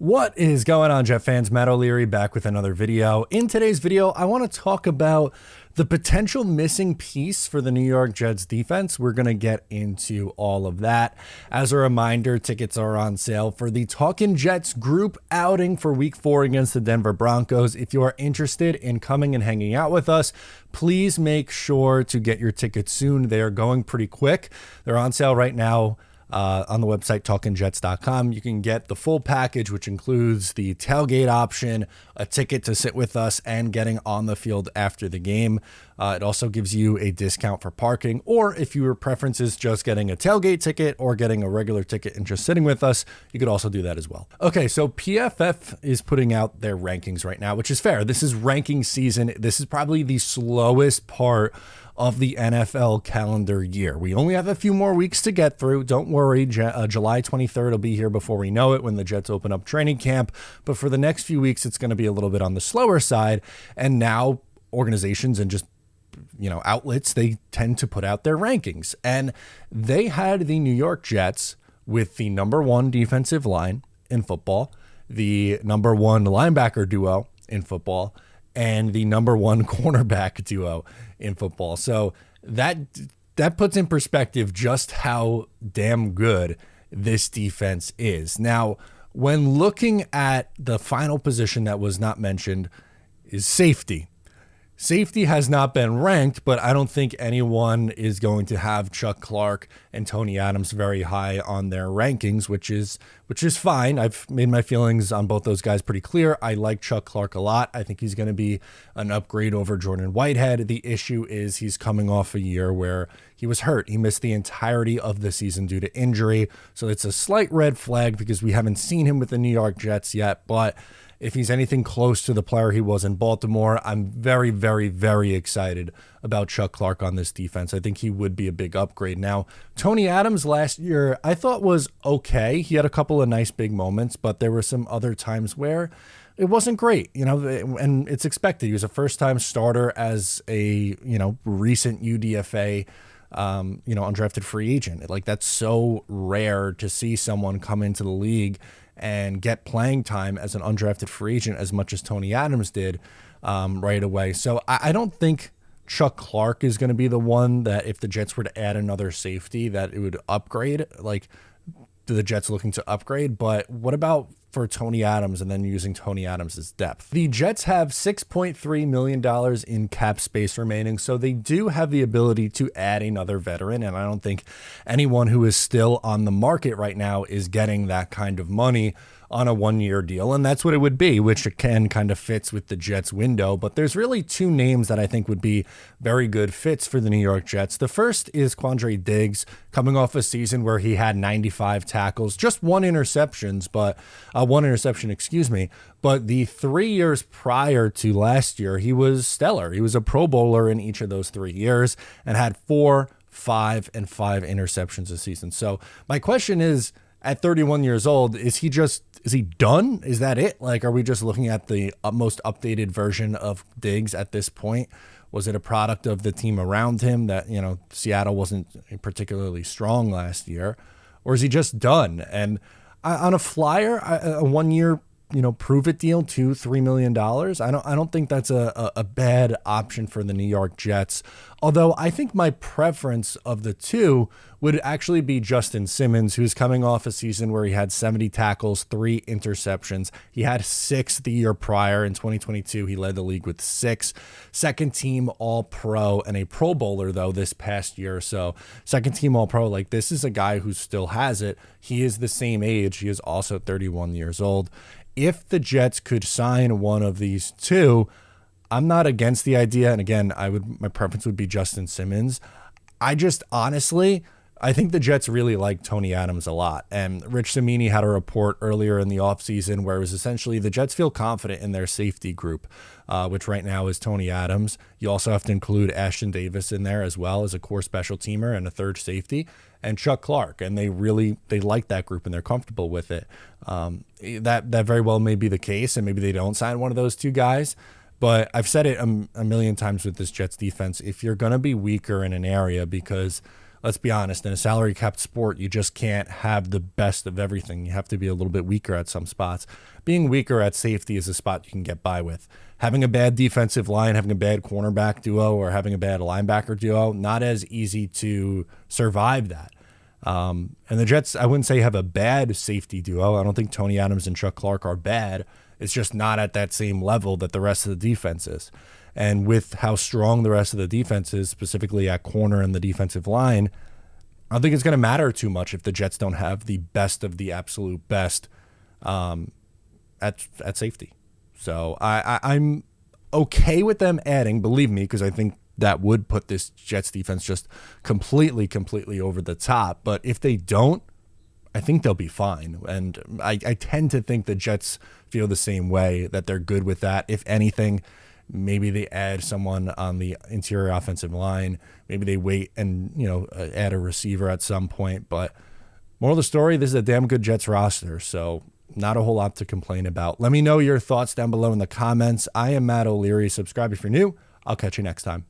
What is going on, Jet fans? Matt O'Leary back with another video. In today's video, I want to talk about the potential missing piece for the New York Jets defense. We're going to get into all of that. As a reminder, tickets are on sale for the Talkin' Jets group outing for Week 4 against the Denver Broncos. If you are interested in coming and hanging out with us, please make sure to get your tickets soon. They are going pretty quick. They're on sale right now. On the website talkinjets.com. You can get the full package, which includes the tailgate option, a ticket to sit with us, and getting on the field after the game. It also gives you a discount for parking, or if your preference is just getting a tailgate ticket or getting a regular ticket and just sitting with us, you could also do that as well. Okay, so PFF is putting out their rankings right now, which is fair. This is ranking season. This is probably the slowest part of the NFL calendar year. We only have a few more weeks to get through. Don't worry, July 23rd will be here before we know it when the Jets open up training camp. But for the next few weeks, it's going to be a little bit on the slower side. And now organizations and just outlets, they tend to put out their rankings. And they had the New York Jets with the number one defensive line in football, the number one linebacker duo in football, and the number one cornerback duo in football. So that puts in perspective just how damn good this defense is. Now, when looking at the final position that was not mentioned is safety. Safety has not been ranked, but I don't think anyone is going to have Chuck Clark and Tony Adams very high on their rankings, which is fine. I've made my feelings on both those guys pretty clear. I like Chuck Clark a lot. I think he's going to be an upgrade over Jordan Whitehead. The issue is he's coming off a year where he was hurt. He missed the entirety of the season due to injury. So it's a slight red flag because we haven't seen him with the New York Jets yet, but if he's anything close to the player he was in Baltimore, I'm very, very, very excited about Chuck Clark on this defense. I think he would be a big upgrade. Now, Tony Adams last year, I thought was okay. He had a couple of nice big moments, but there were some other times where it wasn't great, and it's expected. He was a first-time starter as a, recent UDFA, undrafted free agent. Like, that's so rare to see someone come into the league and get playing time as an undrafted free agent as much as Tony Adams did right away. So I don't think Chuck Clark is going to be the one that if the Jets were to add another safety that it would upgrade, like the Jets looking to upgrade. But what about for Tony Adams and then using Tony Adams' depth? The Jets have $6.3 million in cap space remaining, so they do have the ability to add another veteran, and I don't think anyone who is still on the market right now is getting that kind of money on a one-year deal, and that's what it would be, which again kind of fits with the Jets window. But there's really two names that I think would be very good fits for the New York Jets. The first is Quandre Diggs, coming off a season where he had 95 tackles, just one interception, but the 3 years prior to last year, he was stellar. He was a Pro Bowler in each of those 3 years and had 4, 5, and 5 interceptions a season. So my question is, at 31 years old, is he done? Is that it? Like, are we just looking at the most updated version of Diggs at this point? Was it a product of the team around him that, Seattle wasn't particularly strong last year? Or is he just done? And on a flyer, a 1 year, prove it deal, $2-3 million. I don't think that's a bad option for the New York Jets. Although I think my preference of the two would actually be Justin Simmons, who's coming off a season where he had 70 tackles, 3 interceptions. He had 6 the year prior. In 2022, he led the league with 6. Second team All-Pro and a Pro Bowler, though, this past year. So second team All-Pro, like, this is a guy who still has it. He is the same age. He is also 31 years old. If the Jets could sign one of these two, I'm not against the idea. And again, my preference would be Justin Simmons. I think the Jets really like Tony Adams a lot. And Rich Cimini had a report earlier in the offseason where it was essentially the Jets feel confident in their safety group, which right now is Tony Adams. You also have to include Ashton Davis in there as well as a core special teamer and a third safety, and Chuck Clark. And they like that group and they're comfortable with it. That very well may be the case, and maybe they don't sign one of those two guys. But I've said it a million times with this Jets defense. If you're going to be weaker in an area because let's be honest, in a salary capped sport, you just can't have the best of everything. You have to be a little bit weaker at some spots. Being weaker at safety is a spot you can get by with. Having a bad defensive line, having a bad cornerback duo, or having a bad linebacker duo, not as easy to survive that. And the Jets, I wouldn't say have a bad safety duo. I don't think Tony Adams and Chuck Clark are bad. It's just not at that same level that the rest of the defense is. And with how strong the rest of the defense is, specifically at corner and the defensive line, I don't think it's going to matter too much if the Jets don't have the best of the absolute best at safety. So I'm okay with them adding, believe me, because I think that would put this Jets defense just completely over the top. But if they don't, I think they'll be fine. And I tend to think the Jets feel the same way, that they're good with that. If anything, maybe they add someone on the interior offensive line. Maybe they wait and, add a receiver at some point. But moral of the story, this is a damn good Jets roster. So not a whole lot to complain about. Let me know your thoughts down below in the comments. I am Matt O'Leary. Subscribe if you're new. I'll catch you next time.